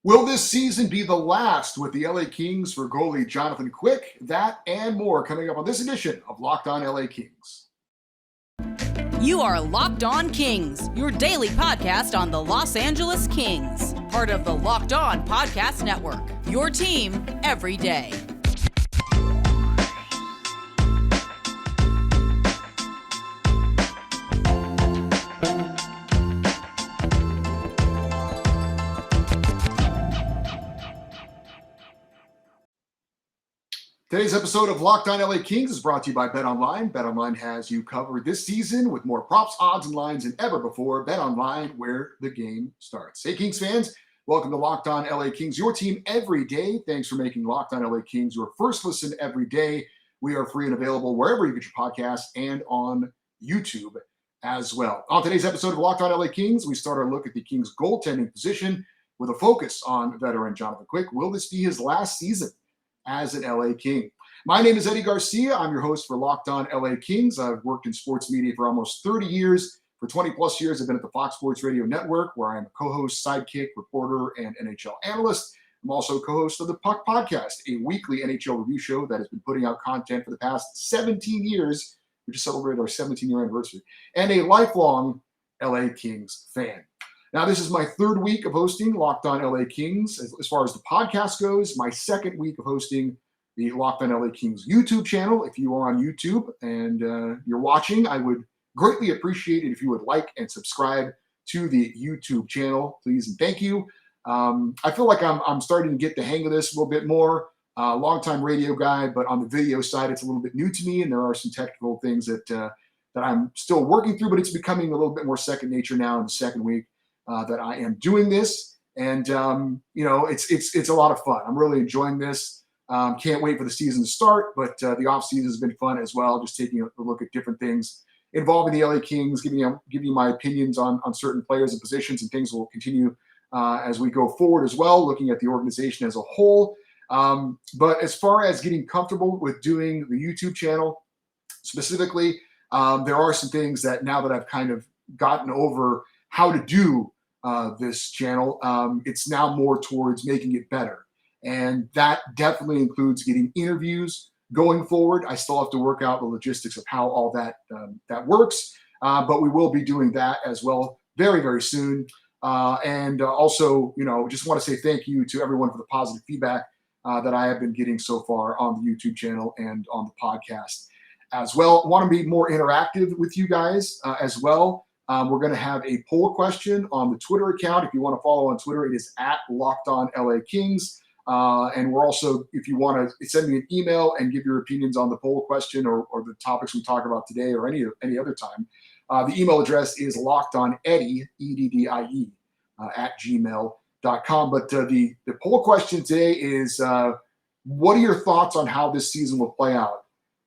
Will this season be the last with the LA Kings for goalie Jonathan Quick? That and more coming up on this edition of Locked On LA Kings. You are Locked On Kings, your daily podcast on the Los Angeles Kings. Part of the Locked On Podcast Network, your team every day. Today's episode of Locked On LA Kings is brought to you by BetOnline. BetOnline has you covered this season with more props, odds, and lines than ever before. BetOnline, where the game starts. Hey, Kings fans, welcome to Locked On LA Kings, your team every day. Thanks for making Locked On LA Kings your first listen every day. We are free and available wherever you get your podcasts and on YouTube as well. On today's episode of Locked On LA Kings, we start our look at the Kings' goaltending position with a focus on veteran Jonathan Quick. Will this be his last season as an LA King? My name is Eddie Garcia. I'm your host for Locked On LA Kings. I've worked in sports media for almost 30 years. For 20 plus years, I've been at the Fox Sports Radio Network, where I'm a co-host, sidekick, reporter, and NHL analyst. I'm also co-host of the Puck Podcast, a weekly NHL review show that has been putting out content for the past 17 years. We just celebrated our 17-year anniversary. And a lifelong LA Kings fan. Now, this is my third week of hosting Locked On LA Kings. As far as the podcast goes, my second week of hosting the Locked On LA Kings YouTube channel. If you are on YouTube and you're watching, I would greatly appreciate it if you would like and subscribe to the YouTube channel, please and thank you. I feel like I'm starting to get the hang of this a little bit more. Longtime radio guy, but on the video side, it's a little bit new to me, and there are some technical things that I'm still working through, but it's becoming a little bit more second nature now in the second week that I am doing this. And, it's a lot of fun. I'm really enjoying this. Can't wait for the season to start, but the off season has been fun as well. Just taking a look at different things involving the LA Kings, giving you my opinions on certain players and positions, and things will continue as we go forward as well, looking at the organization as a whole. But as far as getting comfortable with doing the YouTube channel specifically, there are some things that now that I've kind of gotten over how to do this channel, it's now more towards making it better. And that definitely includes getting interviews going forward. I still have to work out the logistics of how all that works, but we will be doing that as well very, very soon. And also, just want to say thank you to everyone for the positive feedback that I have been getting so far on the YouTube channel and on the podcast as well. I want to be more interactive with you guys as well. We're going to have a poll question on the Twitter account. If you want to follow on Twitter, it is at Locked On LA Kings. And we're also, if you want to send me an email and give your opinions on the poll question or the topics we talk about today or any other time, the email address is lockedoneddie, EDDIE, at gmail.com. But the poll question today is, what are your thoughts on how this season will play out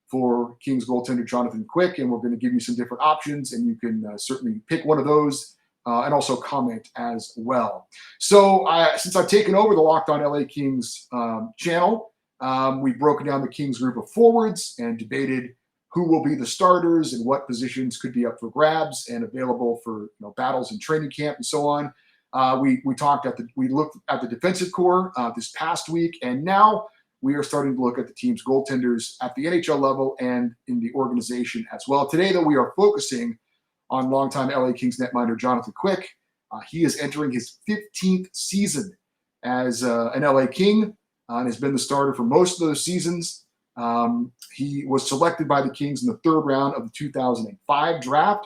for Kings goaltender Jonathan Quick? And we're going to give you some different options, and you can certainly pick one of those. And also comment as well. So since I've taken over the Locked On LA Kings channel, we've broken down the Kings group of forwards and debated who will be the starters and what positions could be up for grabs and available for battles in training camp and so on. We looked at the defensive core this past week, and now we are starting to look at the team's goaltenders at the NHL level and in the organization as well. Today, though, we are focusing on longtime LA Kings netminder Jonathan Quick. He is entering his 15th season as an LA King and has been the starter for most of those seasons. He was selected by the Kings in the third round of the 2005 draft.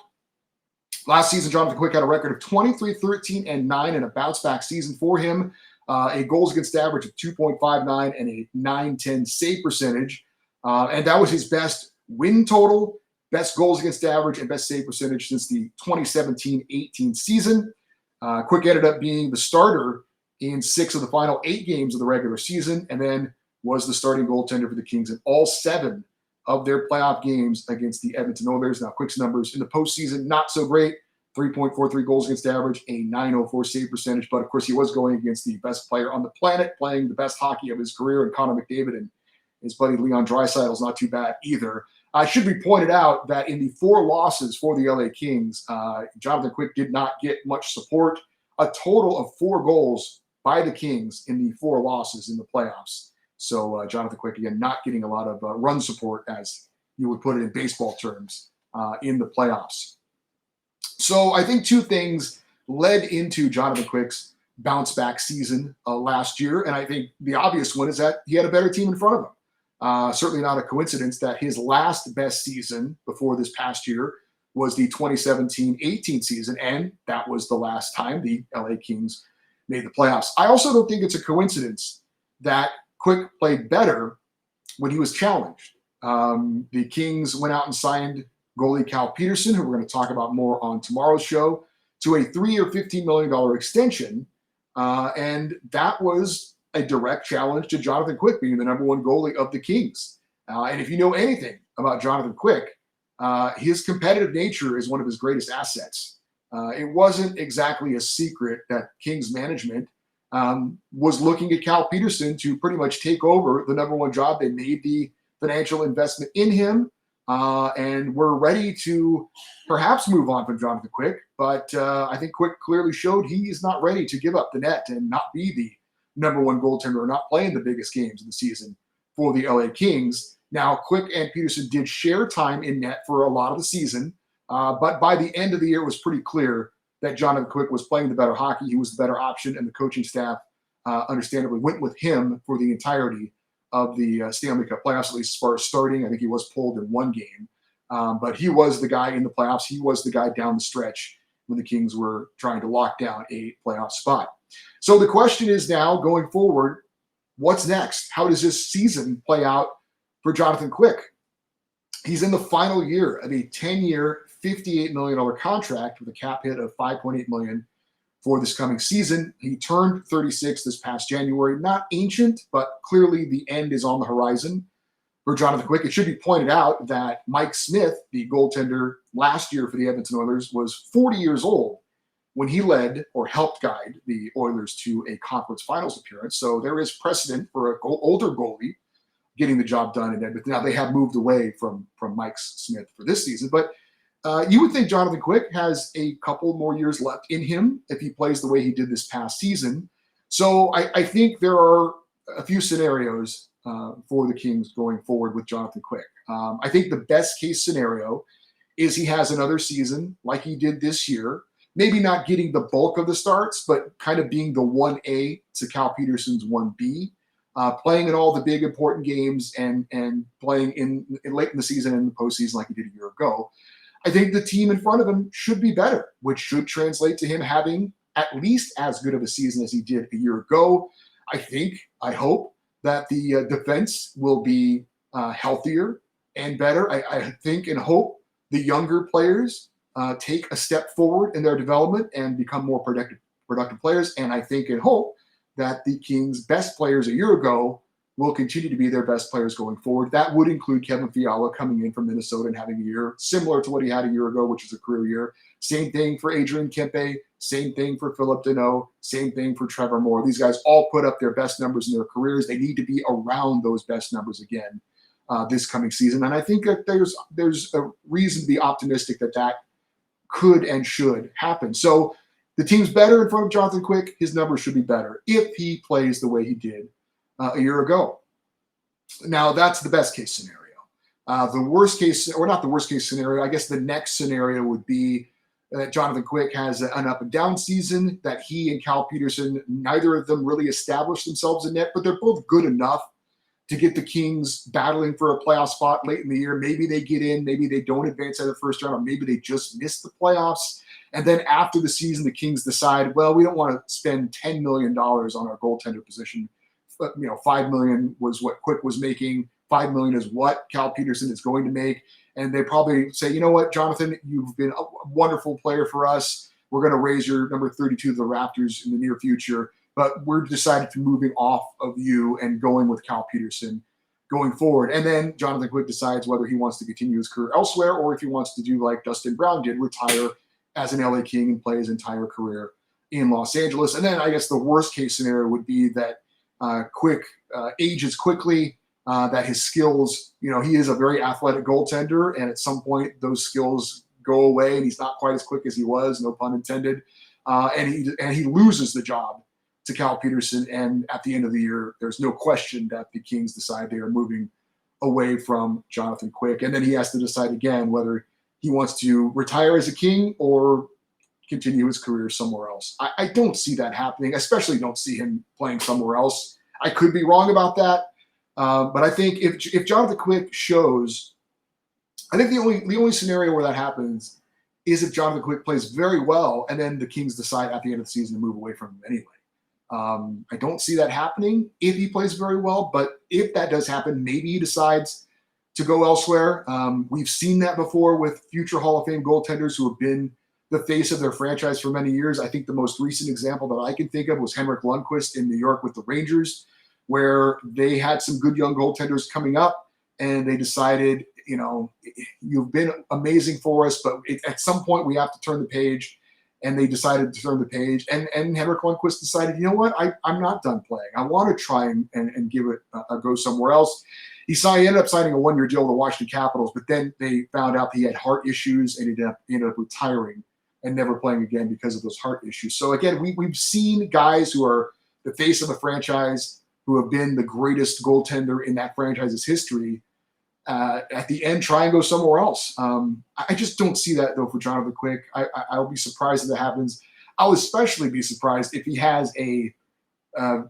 Last season, Jonathan Quick had a record of 23-13-9 in a bounce-back season for him, a goals against average of 2.59 and a .910 save percentage. And that was his best win total, best goals against average, and best save percentage since the 2017-18 season. Quick ended up being the starter in 6 of the final 8 games of the regular season, and then was the starting goaltender for the Kings in all 7 of their playoff games against the Edmonton Oilers. Now, Quick's numbers in the postseason, not so great. 3.43 goals against average, a .904 save percentage. But, of course, he was going against the best player on the planet, playing the best hockey of his career, and Connor McDavid, and his buddy Leon Draisaitl's not too bad either. It should be pointed out that in the 4 losses for the LA Kings, Jonathan Quick did not get much support. A total of 4 goals by the Kings in the 4 losses in the playoffs. So Jonathan Quick, again, not getting a lot of run support, as you would put it in baseball terms, in the playoffs. So I think 2 things led into Jonathan Quick's bounce back season last year. And I think the obvious one is that he had a better team in front of him. Certainly not a coincidence that his last best season before this past year was the 2017-18 season. And that was the last time the LA Kings made the playoffs. I also don't think it's a coincidence that Quick played better when he was challenged. The Kings went out and signed goalie Cal Peterson, who we're going to talk about more on tomorrow's show, to a 3-year, $15 million extension. And that was a direct challenge to Jonathan Quick being the number 1 goalie of the Kings. And if you know anything about Jonathan Quick, his competitive nature is one of his greatest assets. It wasn't exactly a secret that Kings management was looking at Cal Peterson to pretty much take over the number 1 job. They made the financial investment in him, and we're ready to perhaps move on from Jonathan Quick. But I think Quick clearly showed he is not ready to give up the net and not be the number 1 goaltender or not playing the biggest games of the season for the LA Kings. Now, Quick and Peterson did share time in net for a lot of the season, but by the end of the year, it was pretty clear that Jonathan Quick was playing the better hockey. He was the better option, and the coaching staff understandably went with him for the entirety of the Stanley Cup playoffs, at least as far as starting. I think he was pulled in 1 game, but he was the guy in the playoffs. He was the guy down the stretch when the Kings were trying to lock down a playoff spot. So the question is now, going forward, what's next? How does this season play out for Jonathan Quick? He's in the final year of a 10-year, $58 million contract with a cap hit of $5.8 million for this coming season. He turned 36 this past January. Not ancient, but clearly the end is on the horizon for Jonathan Quick. It should be pointed out that Mike Smith, the goaltender last year for the Edmonton Oilers, was 40 years old when he led or helped guide the Oilers to a conference finals appearance. So there is precedent for an older goalie getting the job done in Edmonton. Now, they have moved away from Mike Smith for this season, but you would think Jonathan Quick has a couple more years left in him if he plays the way he did this past season. So I think there are a few scenarios for the Kings going forward with Jonathan Quick. I think the best case scenario is he has another season like he did this year, maybe not getting the bulk of the starts, but kind of being the 1A to Cal Peterson's 1B. Playing in all the big important games and playing in late in the season and the postseason like he did a year ago. I think the team in front of him should be better, which should translate to him having at least as good of a season as he did a year ago. I hope that the defense will be healthier and better. I think and hope the younger players take a step forward in their development and become more productive players. And I think and hope that the Kings' best players a year ago will continue to be their best players going forward. That would include Kevin Fiala coming in from Minnesota and having a year similar to what he had a year ago, which is a career year. Same thing for Adrian Kempe, same thing for Philip Deneau, same thing for Trevor Moore. These guys all put up their best numbers in their careers. They need to be around those best numbers again this coming season. And I think that there's a reason to be optimistic that could and should happen. So the team's better in front of Jonathan Quick. His numbers should be better if he plays the way he did a year ago. Now, that's the best case scenario. The worst case, or not the worst case scenario, I guess the next scenario would be that Jonathan Quick has an up and down season, that he and Cal Peterson, neither of them really established themselves in net, but they're both good enough to get the Kings battling for a playoff spot late in the year. Maybe they get in, maybe they don't advance out of the first round, or maybe they just miss the playoffs. And then after the season, the Kings decide, well, we don't want to spend $10 million on our goaltender position. But, $5 million was what Quick was making. $5 million is what Cal Peterson is going to make. And they probably say, you know what, Jonathan, you've been a wonderful player for us. We're going to raise your number 32 to the Raptors in the near future. But we're decided to moving off of you and going with Cal Peterson going forward. And then Jonathan Quick decides whether he wants to continue his career elsewhere or if he wants to do like Dustin Brown did, retire as an LA King and play his entire career in Los Angeles. And then I guess the worst case scenario would be that Quick ages quickly, that his skills, he is a very athletic goaltender, and at some point those skills go away and he's not quite as quick as he was, no pun intended, and he loses the job to Cal Peterson. And at the end of the year, there's no question that the Kings decide they are moving away from Jonathan Quick. And then he has to decide again whether he wants to retire as a King or continue his career somewhere else. I don't see that happening, especially don't see him playing somewhere else. I could be wrong about that. But I think if Jonathan Quick shows, I think the only scenario where that happens is if Jonathan Quick plays very well and then the Kings decide at the end of the season to move away from him anyway. I don't see that happening if he plays very well, but if that does happen, maybe he decides to go elsewhere. We've seen that before with future Hall of Fame goaltenders who have been the face of their franchise for many years. I think the most recent example that I can think of was Henrik Lundqvist in New York with the Rangers, where they had some good young goaltenders coming up and they decided, you've been amazing for us, but at some point we have to turn the page. And they decided to turn the page. And Henrik Lundqvist decided, you know what, I'm not done playing. I want to try and give it a go somewhere else. He ended up signing a 1-year deal with the Washington Capitals, but then they found out he had heart issues and ended up retiring and never playing again because of those heart issues. So again, we've seen guys who are the face of the franchise, who have been the greatest goaltender in that franchise's history, at the end try and go somewhere else. I just don't see that, though, for Jonathan Quick. I'll be surprised if that happens. I'll especially be surprised if he has a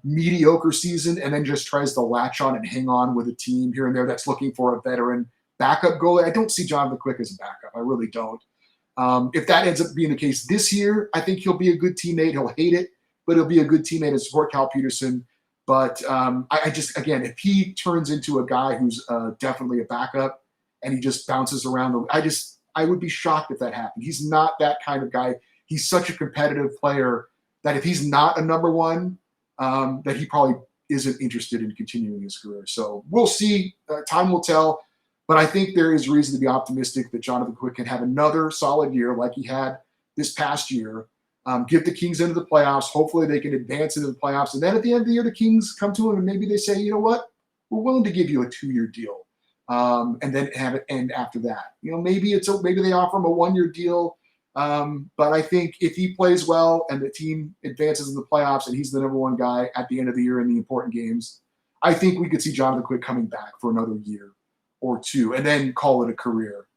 mediocre season and then just tries to latch on and hang on with a team here and there that's looking for a veteran backup goalie. I don't see Jonathan Quick as a backup. I really don't. If that ends up being the case this year, I think he'll be a good teammate. He'll hate it, but he'll be a good teammate and support Cal Peterson. But I just, again, if he turns into a guy who's definitely a backup and he just bounces around, I would be shocked if that happened. He's not that kind of guy. He's such a competitive player that if he's not a number one, that he probably isn't interested in continuing his career. So we'll see. Time will tell. But I think there is reason to be optimistic that Jonathan Quick can have another solid year like he had this past year. Get the Kings into the playoffs. Hopefully they can advance into the playoffs. And then at the end of the year, the Kings come to him and maybe they say, you know what, we're willing to give you a 2-year deal. And then have it end after that. Maybe they offer him a 1-year deal. But I think if he plays well and the team advances in the playoffs and he's the number one guy at the end of the year in the important games, I think we could see Jonathan Quick coming back for another year or two and then call it a career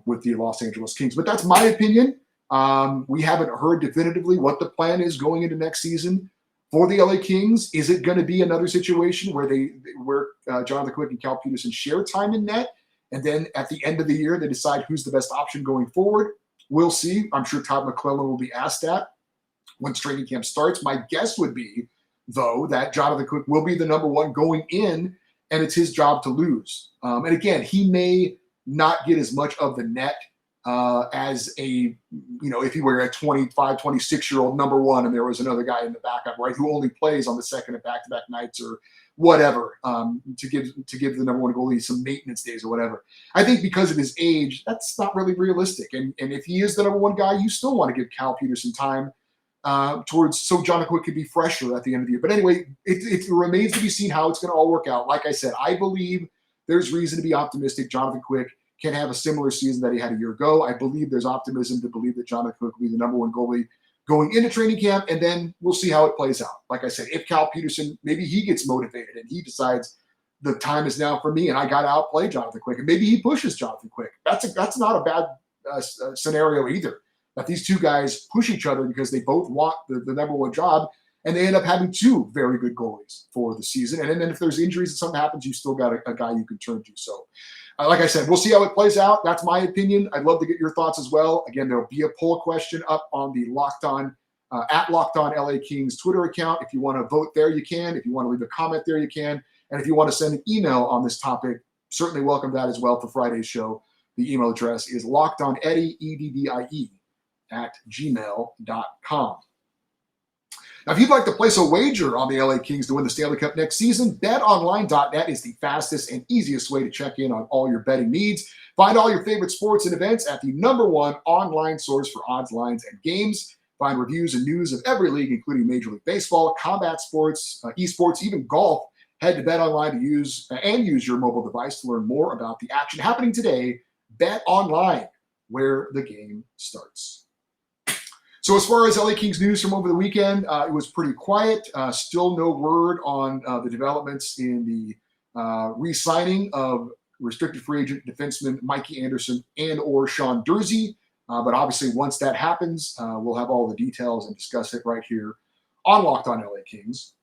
with the Los Angeles Kings. But that's my opinion. We haven't heard definitively what the plan is going into next season for the LA Kings. Is it going to be another situation where Jonathan Quick and Cal Peterson share time in net, and then at the end of the year they decide who's the best option going forward? We'll see. I'm sure Todd McClellan will be asked that once training camp starts. My guess would be, though, that Jonathan Quick will be the number one going in, and it's his job to lose. And again, he may not get as much of the net as if he were a 25, 26-year-old number one and there was another guy in the backup, right, who only plays on the second and back-to-back nights or whatever, to give the number one goalie some maintenance days or whatever. I think because of his age, that's not really realistic. And if he is the number one guy, you still want to give Cal Peterson time so Jonathan Quick could be fresher at the end of the year. But anyway, it remains to be seen how it's going to all work out. Like I said, I believe there's reason to be optimistic. Jonathan Quick can have a similar season that he had a year ago. I believe there's optimism to believe that Jonathan Quick will be the number one goalie going into training camp, and then we'll see how it plays out. Like I said, if Cal Peterson, maybe he gets motivated and he decides the time is now for me and I got to outplay Jonathan Quick, and maybe he pushes Jonathan Quick. That's not a bad scenario either, that these two guys push each other because they both want the number one job, and they end up having two very good goalies for the season. And then if there's injuries and something happens, you still got a guy you can turn to. So like I said, we'll see how it plays out. That's my opinion. I'd love to get your thoughts as well. Again, there'll be a poll question up on the Locked On LA Kings Twitter account. If you want to vote there, you can. If you want to leave a comment there, you can. And if you want to send an email on this topic, certainly welcome that as well for Friday's show. The email address is lockedoneddie, EDDIE, @gmail.com. Now, if you'd like to place a wager on the LA Kings to win the Stanley Cup next season, betonline.net is the fastest and easiest way to check in on all your betting needs. Find all your favorite sports and events at the number one online source for odds, lines, and games. Find reviews and news of every league, including Major League Baseball, combat sports, esports, even golf. Head to BetOnline to use your mobile device to learn more about the action happening today. BetOnline, where the game starts. So as far as LA Kings news from over the weekend, it was pretty quiet. Still no word on the developments in the re-signing of restricted free agent defenseman Mikey Anderson and or Sean Durzi. But obviously, once that happens, we'll have all the details and discuss it right here on Locked On LA Kings.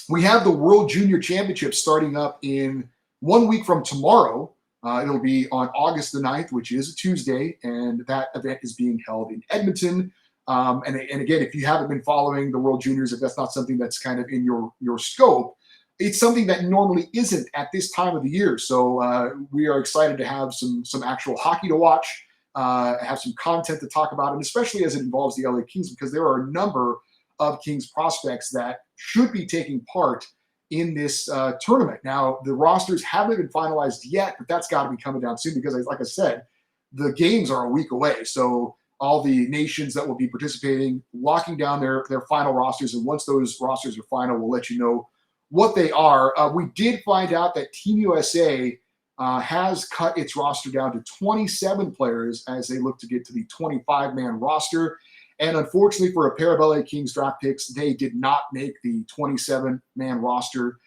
We have the World Junior Championship starting up in 1 week from tomorrow. It'll be on August the 9th, which is a Tuesday, and that event is being held in Edmonton. And again, if you haven't been following the World Juniors, if that's not something that's kind of in your scope, it's something that normally isn't at this time of the year. So we are excited to have some actual hockey to watch, have some content to talk about, and especially as it involves the LA Kings, because there are a number of Kings prospects that should be taking part in this tournament. Now, the rosters haven't been finalized yet, but that's got to be coming down soon because, like I said, the games are a week away. So all the nations that will be participating, locking down their final rosters. And once those rosters are final, we'll let you know what they are. We did find out that Team USA has cut its roster down to 27 players as they look to get to the 25-man roster. And unfortunately for a pair of LA Kings draft picks, they did not make the 27-man roster.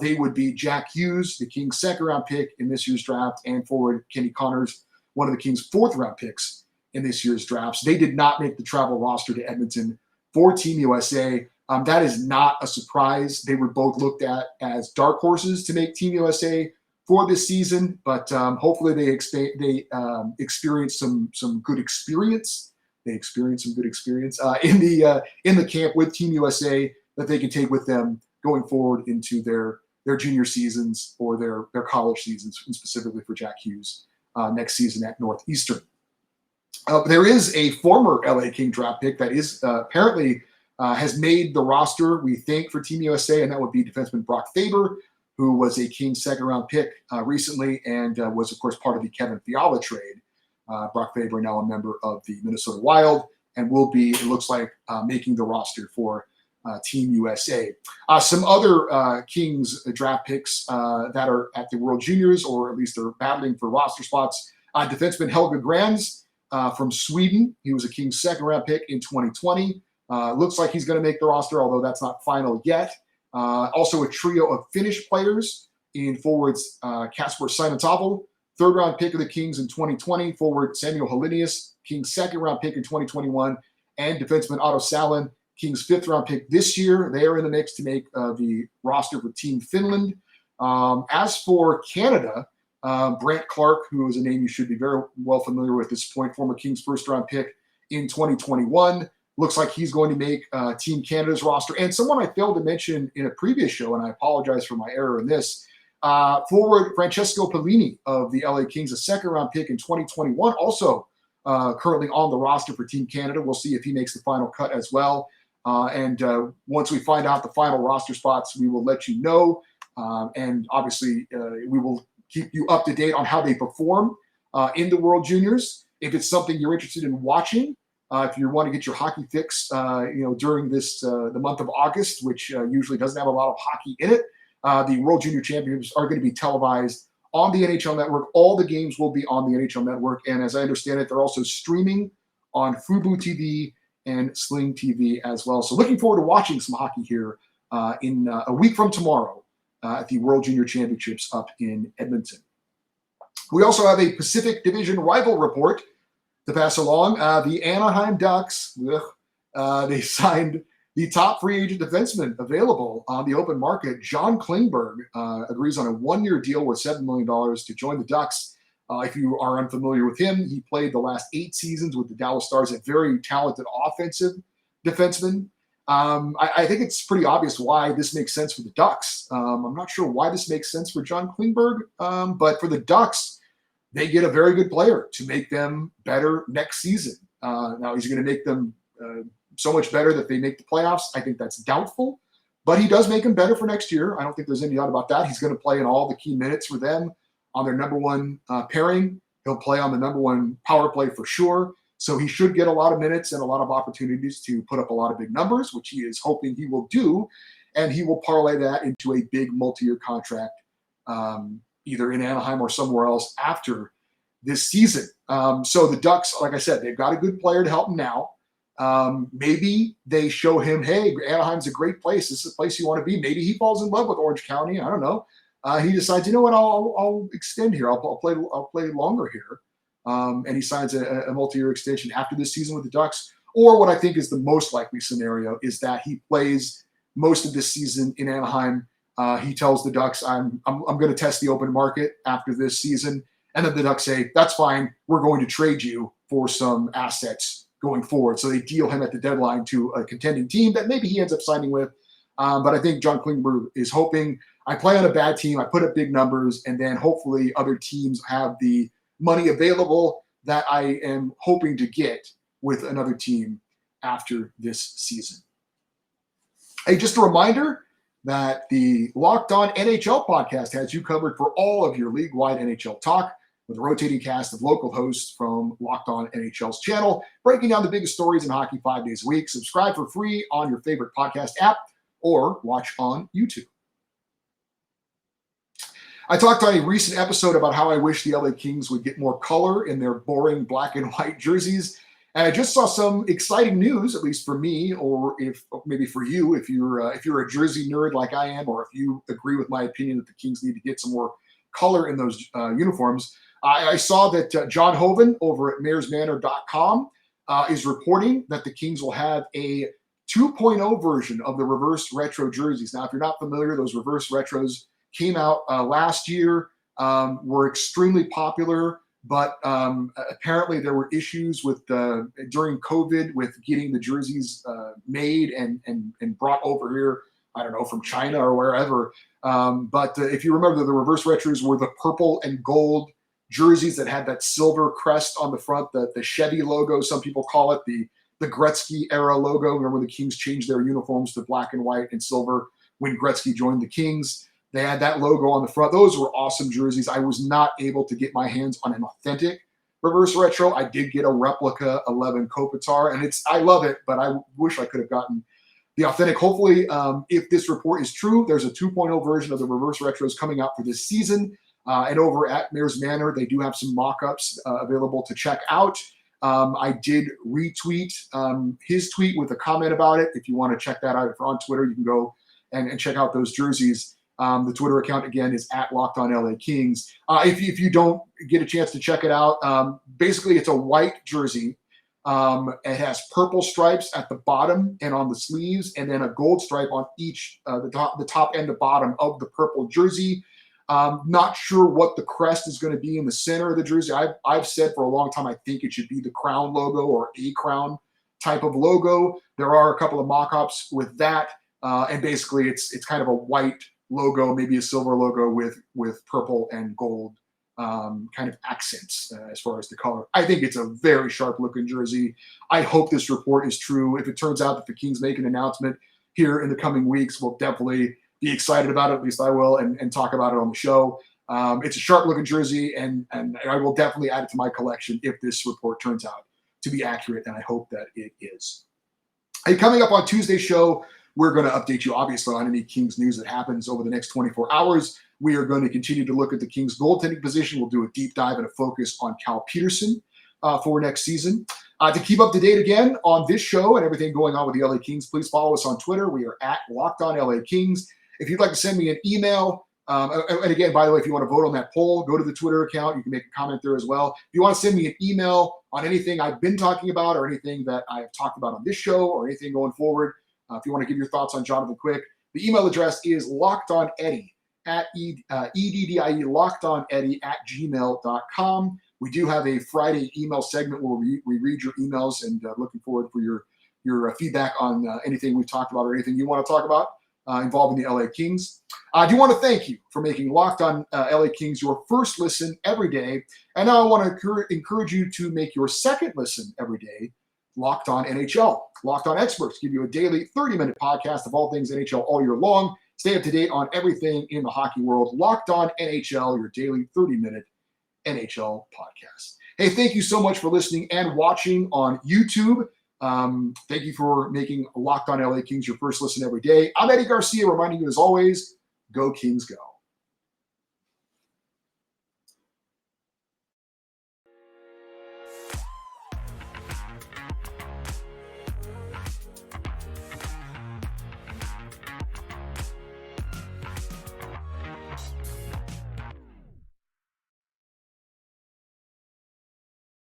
They would be Jack Hughes, the Kings' second-round pick in this year's draft, and forward Kenny Connors, one of the Kings' fourth-round picks in this year's drafts. They did not make the travel roster to Edmonton for Team USA. That is not a surprise. They were both looked at as dark horses to make Team USA for this season, but hopefully they experience some good experience. They experienced some good experience in the camp with Team USA that they can take with them going forward into their junior seasons or their college seasons, and specifically for Jack Hughes next season at Northeastern. There is a former LA King draft pick that is apparently has made the roster, we think, for Team USA, and that would be defenseman Brock Faber, who was a Kings second-round pick recently and was, of course, part of the Kevin Fiala trade. Brock Faber, now a member of the Minnesota Wild, and will be, it looks like, making the roster for Team USA. Some other Kings draft picks that are at the World Juniors, or at least they're battling for roster spots. Defenseman Helge Grans from Sweden. He was a Kings second-round pick in 2020. Looks like he's going to make the roster, although that's not final yet. Also a trio of Finnish players in forwards Kasper Seinäjoki, third-round pick of the Kings in 2020, forward Samuel Helenius, Kings' second-round pick in 2021, and defenseman Otto Salin, Kings' fifth-round pick this year. They are in the mix to make the roster for Team Finland. As for Canada, Brent Clarke, who is a name you should be very well familiar with at this point, former Kings' first-round pick in 2021, looks like he's going to make Team Canada's roster. And someone I failed to mention in a previous show, and I apologize for my error in this, forward Francesco Pellini of the LA Kings, a second-round pick in 2021, also currently on the roster for Team Canada. We'll see if he makes the final cut as well. And once we find out the final roster spots, we will let you know. And obviously, we will keep you up to date on how they perform in the World Juniors. If it's something you're interested in watching, if you want to get your hockey fix, during this the month of August, which usually doesn't have a lot of hockey in it, the World Junior Championships are going to be televised on the NHL Network. All the games will be on the NHL Network, and as I understand it, they're also streaming on Fubo TV and Sling TV as well. So looking forward to watching some hockey here in a week from tomorrow at the World Junior Championships up in Edmonton. We also have a Pacific Division rival report to pass along. The Anaheim Ducks, they signed the top free agent defenseman available on the open market. John Klingberg agrees on a one-year deal worth $7 million to join the Ducks. If you are unfamiliar with him, he played the last 8 seasons with the Dallas Stars, a very talented offensive defenseman. I think it's pretty obvious why this makes sense for the Ducks. I'm not sure why this makes sense for John Klingberg, but for the Ducks, they get a very good player to make them better next season. Now, he's going to make them so much better that they make the playoffs. I think that's doubtful, but he does make them better for next year. I don't think there's any doubt about that. He's going to play in all the key minutes for them on their number one pairing. He'll play on the number one power play for sure. So he should get a lot of minutes and a lot of opportunities to put up a lot of big numbers, which he is hoping he will do. And he will parlay that into a big multi-year contract, either in Anaheim or somewhere else after this season. So the Ducks, like I said, they've got a good player to help them now. Maybe they show him, hey, Anaheim's a great place. This is a place you want to be. Maybe he falls in love with Orange County. I don't know. He decides, you know what, I'll extend here. I'll play longer here. And he signs a multi-year extension after this season with the Ducks. Or what I think is the most likely scenario is that he plays most of this season in Anaheim. He tells the Ducks, I'm going to test the open market after this season. And then the Ducks say, that's fine. We're going to trade you for some assets going forward. So they deal him at the deadline to a contending team that maybe he ends up signing with. But I think John Klingberg is hoping I play on a bad team, I put up big numbers, and then hopefully other teams have the money available that I am hoping to get with another team after this season. Hey, just a reminder that the Locked On NHL podcast has you covered for all of your league-wide NHL talk with a rotating cast of local hosts from Locked On NHL's channel, breaking down the biggest stories in hockey 5 days a week. Subscribe for free on your favorite podcast app or watch on YouTube. I talked on a recent episode about how I wish the LA Kings would get more color in their boring black and white jerseys. And I just saw some exciting news, at least for me, or if maybe for you, if you're a jersey nerd like I am, or if you agree with my opinion that the Kings need to get some more color in those uniforms. I saw that John Hoven over at mayorsmanor.com is reporting that the Kings will have a 2.0 version of the reverse retro jerseys. Now, if you're not familiar, those reverse retros came out last year, were extremely popular. But apparently there were issues with during COVID with getting the jerseys made and brought over here, I don't know, from China or wherever. But if you remember, the reverse retros were the purple and gold jerseys that had that silver crest on the front, the Chevy logo, some people call it, the Gretzky era logo. Remember the Kings changed their uniforms to black and white and silver when Gretzky joined the Kings. They had that logo on the front. Those were awesome jerseys. I was not able to get my hands on an authentic reverse retro. I did get a replica 11 Kopitar, and I love it, but I wish I could have gotten the authentic. Hopefully, if this report is true, there's a 2.0 version of the reverse retros coming out for this season. And over at Mayor's Manor, they do have some mock-ups available to check out. I did retweet his tweet with a comment about it. If you want to check that out, if you're on Twitter, you can go and check out those jerseys. The Twitter account, again, is at LockedOnLAKings. If you don't get a chance to check it out, basically it's a white jersey. It has purple stripes at the bottom and on the sleeves, and then a gold stripe on each, the top and the bottom of the purple jersey. Not sure what the crest is going to be in the center of the jersey. I've said for a long time I think it should be the crown logo or a crown type of logo. There are a couple of mock-ups with that, and basically it's kind of a white logo, maybe a silver logo with purple and gold kind of accents as far as the color. I think it's a very sharp looking jersey. I hope this report is true. If it turns out that the Kings make an announcement here in the coming weeks, we'll definitely be excited about it. At least I will, and talk about it on the show. It's a sharp looking jersey, and I will definitely add it to my collection if this report turns out to be accurate, and I hope that it is. Hey, coming up on Tuesday's show, we're going to update you, obviously, on any Kings news that happens over the next 24 hours. We are going to continue to look at the Kings goaltending position. We'll do a deep dive and a focus on Cal Peterson for next season. To keep up to date again on this show and everything going on with the LA Kings, please follow us on Twitter. We are at LockedOnLAKings. If you'd like to send me an email, and again, by the way, if you want to vote on that poll, go to the Twitter account. You can make a comment there as well. If you want to send me an email on anything I've been talking about or anything that I have talked about on this show or anything going forward, if you want to give your thoughts on Jonathan Quick, the email address is lockedoneddie at EDDIE, lockedoneddie@gmail.com. We do have a Friday email segment where we read your emails, and looking forward for your feedback on anything we've talked about or anything you want to talk about involving the LA Kings. I do want to thank you for making Locked On LA Kings your first listen every day. And now I want to encourage you to make your second listen every day Locked On NHL. Locked On Experts give you a daily 30-minute podcast of all things NHL all year long. Stay up to date on everything in the hockey world. Locked On NHL, your daily 30-minute NHL podcast. Hey, thank you so much for listening and watching on YouTube. Thank you for making Locked On LA Kings your first listen every day. I'm Eddie Garcia, reminding you as always, go Kings go.